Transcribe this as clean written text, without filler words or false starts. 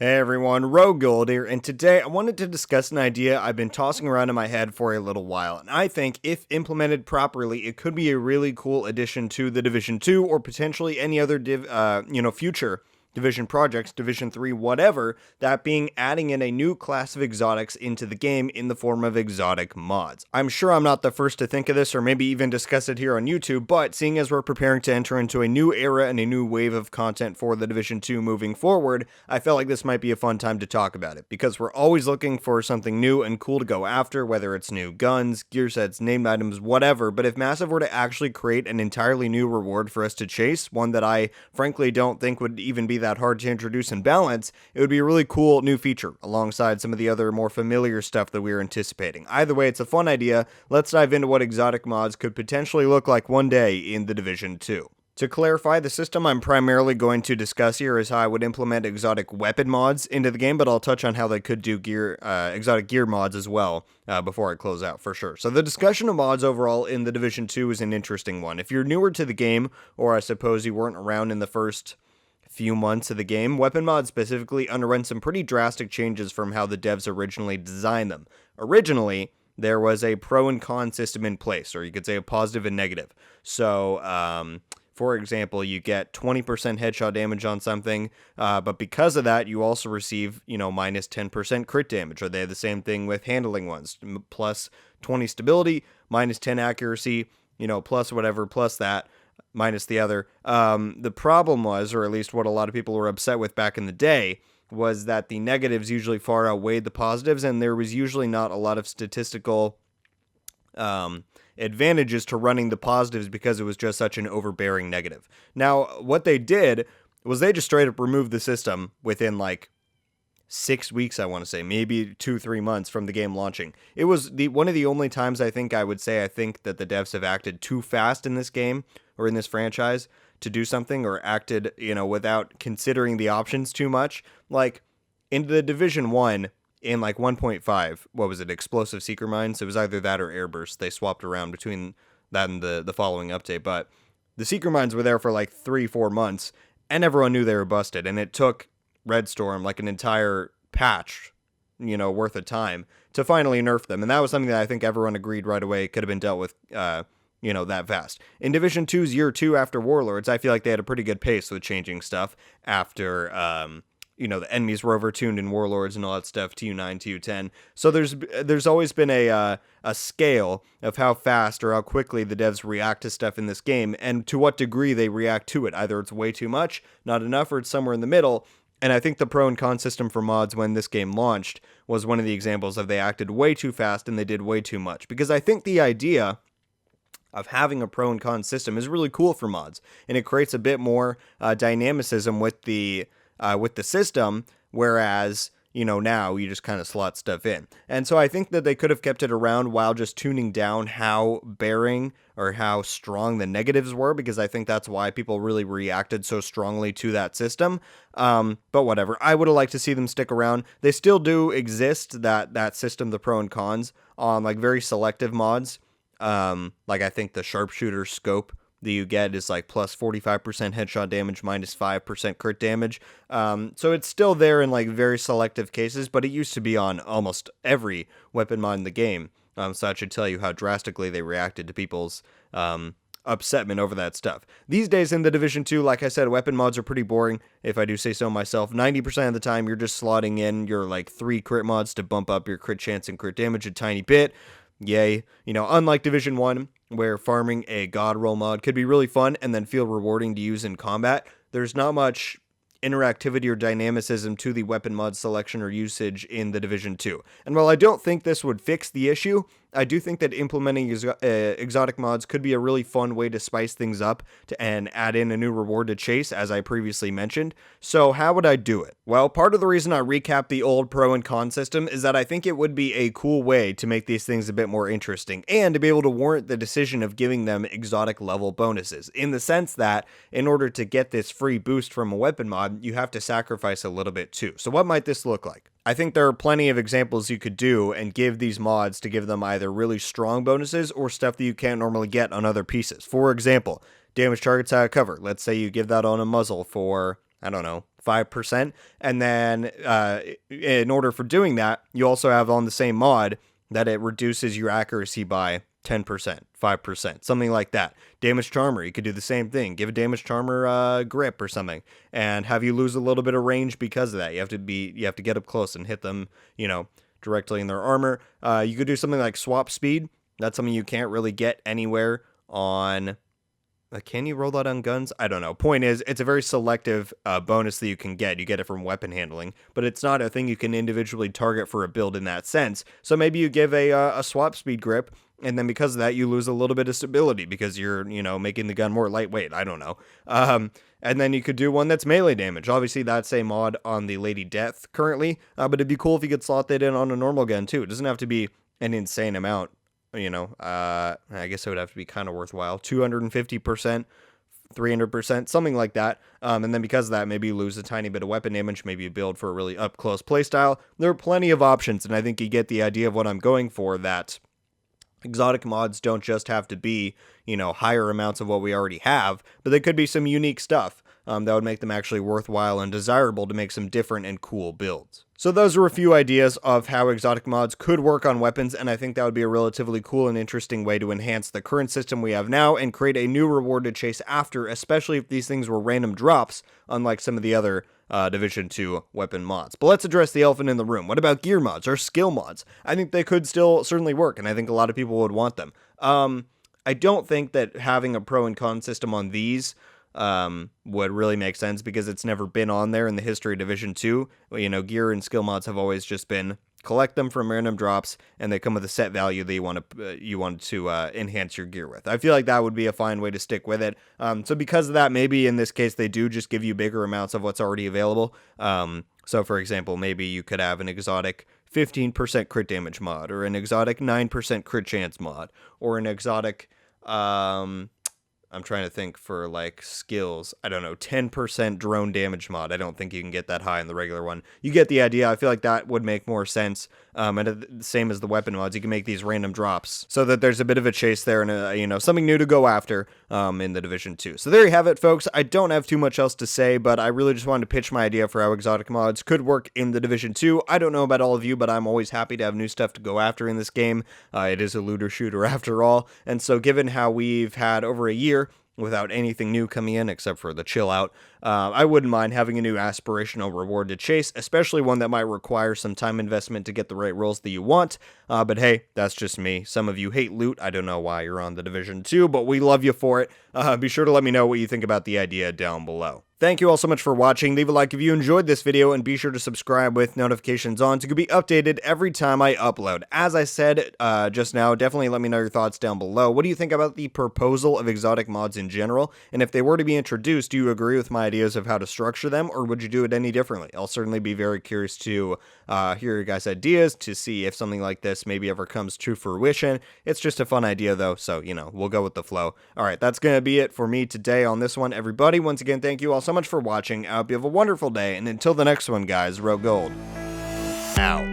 Hey everyone, RogueGold here, and today I wanted to discuss an idea I've been tossing around in my head for a little while, and I think if implemented properly, it could be a really cool addition to the Division 2 or potentially any other future Division projects, Division 3, whatever, that being adding in a new class of exotics into the game in the form of exotic mods. I'm sure I'm not the first to think of this or maybe even discuss it here on YouTube, but seeing as we're preparing to enter into a new era and a new wave of content for the Division 2 moving forward, I felt like this might be a fun time to talk about it, because we're always looking for something new and cool to go after, whether it's new guns, gear sets, named items, whatever, but if Massive were to actually create an entirely new reward for us to chase, one that I frankly don't think would even be that hard to introduce and balance, it would be a really cool new feature alongside some of the other more familiar stuff that we were anticipating. Either way, it's a fun idea. Let's dive into what exotic mods could potentially look like one day in the Division 2. To clarify, the system I'm primarily going to discuss here is how I would implement exotic weapon mods into the game, but I'll touch on how they could do exotic gear mods as well before I close out for sure. So the discussion of mods overall in the Division 2 is an interesting one. If you're newer to the game, or I suppose you weren't around in the first few months of the game, weapon mods specifically underwent some pretty drastic changes from how the devs originally designed them. Originally, there was a pro and con system in place, or you could say a positive and negative. So, for example, you get 20% headshot damage on something, but because of that, you also receive, minus 10% crit damage, or they have the same thing with handling ones, plus 20 stability, minus 10 accuracy, plus whatever, plus that, minus the other. The problem was, or at least what a lot of people were upset with back in the day, was that the negatives usually far outweighed the positives, and there was usually not a lot of statistical advantages to running the positives because it was just such an overbearing negative. Now, what they did was they just straight up removed the system within 6 weeks, I want to say, maybe 2-3 months from the game launching. It was one of the only times I think that the devs have acted too fast in this game or in this franchise to do something, or acted, without considering the options too much. Like in the Division 1 in 1.5, what was it, explosive seeker mines? It was either that or airburst. They swapped around between that and the following update, but the seeker mines were there for 3-4 months and everyone knew they were busted, and it took Red Storm an entire patch, worth of time to finally nerf them. And that was something that I think everyone agreed right away could have been dealt with, that fast. In Division 2's year 2 after Warlords, I feel like they had a pretty good pace with changing stuff after, the enemies were overtuned in Warlords and all that stuff, TU9, TU10. So there's always been a scale of how fast or how quickly the devs react to stuff in this game, and to what degree they react to it. Either it's way too much, not enough, or it's somewhere in the middle. And I think the pro and con system for mods when this game launched was one of the examples of they acted way too fast and they did way too much. Because I think the idea of having a pro and con system is really cool for mods, and it creates a bit more dynamicism with the system, whereas now you just kind of slot stuff in. And so I think that they could have kept it around while just tuning down how bearing or how strong the negatives were, because I think that's why people really reacted so strongly to that system. But whatever, I would have liked to see them stick around. They still do exist, that system, the pro and cons, on very selective mods. I think the sharpshooter scope that you get is plus 45% headshot damage, minus 5% crit damage. So it's still there in very selective cases, but it used to be on almost every weapon mod in the game. So that should tell you how drastically they reacted to people's upsetment over that stuff. These days in the Division 2, like I said, weapon mods are pretty boring, if I do say so myself. 90% of the time, you're just slotting in your 3 crit mods to bump up your crit chance and crit damage a tiny bit. Yay. Unlike Division 1, where farming a god roll mod could be really fun and then feel rewarding to use in combat, there's not much interactivity or dynamicism to the weapon mod selection or usage in the Division 2. And while I don't think this would fix the issue, I do think that implementing exotic mods could be a really fun way to spice things up and add in a new reward to chase, as I previously mentioned. So how would I do it? Well, part of the reason I recap the old pro and con system is that I think it would be a cool way to make these things a bit more interesting, and to be able to warrant the decision of giving them exotic level bonuses, in the sense that in order to get this free boost from a weapon mod, you have to sacrifice a little bit too. So what might this look like? I think there are plenty of examples you could do and give these mods to give them either really strong bonuses or stuff that you can't normally get on other pieces. For example, damage targets out of cover. Let's say you give that on a muzzle for I don't know, 5%. And then in order for doing that, you also have on the same mod that it reduces your accuracy by 10%, 5%, something like that. Damage Charmer, you could do the same thing. Give a Damage Charmer grip or something, and have you lose a little bit of range because of that. You have to get up close and hit them, directly in their armor. You could do something like Swap Speed. That's something you can't really get anywhere on. Can you roll that on guns? I don't know. Point is, it's a very selective bonus that you can get. You get it from weapon handling, but it's not a thing you can individually target for a build in that sense. So maybe you give a swap speed grip, and then because of that, you lose a little bit of stability because you're, making the gun more lightweight. I don't know. And then you could do one that's melee damage. Obviously, that's a mod on the Lady Death currently, but it'd be cool if you could slot that in on a normal gun too. It doesn't have to be an insane amount. I guess it would have to be kind of worthwhile. 250%, 300%, something like that. And then because of that, maybe you lose a tiny bit of weapon damage. Maybe you build for a really up-close playstyle. There are plenty of options, and I think you get the idea of what I'm going for, that exotic mods don't just have to be, higher amounts of what we already have, but they could be some unique stuff that would make them actually worthwhile and desirable to make some different and cool builds. So those are a few ideas of how exotic mods could work on weapons, and I think that would be a relatively cool and interesting way to enhance the current system we have now and create a new reward to chase after, especially if these things were random drops, unlike some of the other Division 2 weapon mods. But let's address the elephant in the room. What about gear mods or skill mods? I think they could still certainly work, and I think a lot of people would want them. I don't think that having a pro and con system on these would really make sense because it's never been on there in the history of Division 2. Gear and skill mods have always just been collect them from random drops, and they come with a set value that you want to enhance your gear with. I feel like that would be a fine way to stick with it. So because of that, maybe in this case they do just give you bigger amounts of what's already available. So for example, maybe you could have an exotic 15% crit damage mod, or an exotic 9% crit chance mod, or an exotic I'm trying to think for like skills. I don't know, 10% drone damage mod. I don't think you can get that high in the regular one. You get the idea. I feel like that would make more sense. And the same as the weapon mods, you can make these random drops so that there's a bit of a chase there and something new to go after in the Division 2. So there you have it, folks. I don't have too much else to say, but I really just wanted to pitch my idea for how exotic mods could work in the Division 2. I don't know about all of you, but I'm always happy to have new stuff to go after in this game. It is a looter shooter after all. And so given how we've had over a year without anything new coming in except for the chill out, I wouldn't mind having a new aspirational reward to chase, especially one that might require some time investment to get the right rolls that you want. But hey, that's just me. Some of you hate loot. I don't know why you're on the Division 2, but we love you for it. Be sure to let me know what you think about the idea down below. Thank you all so much for watching. Leave a like if you enjoyed this video, and be sure to subscribe with notifications on to be updated every time I upload. As I said just now, definitely let me know your thoughts down below. What do you think about the proposal of exotic mods in general? And if they were to be introduced, do you agree with my ideas of how to structure them, or would you do it any differently? I'll certainly be very curious to hear your guys' ideas, to see if something like this maybe ever comes to fruition. It's just a fun idea though, so we'll go with the flow. Alright, that's gonna be it for me today on this one, everybody. Once again, thank you all so much for watching. I hope you have a wonderful day, and until the next one, guys, RogueGold out.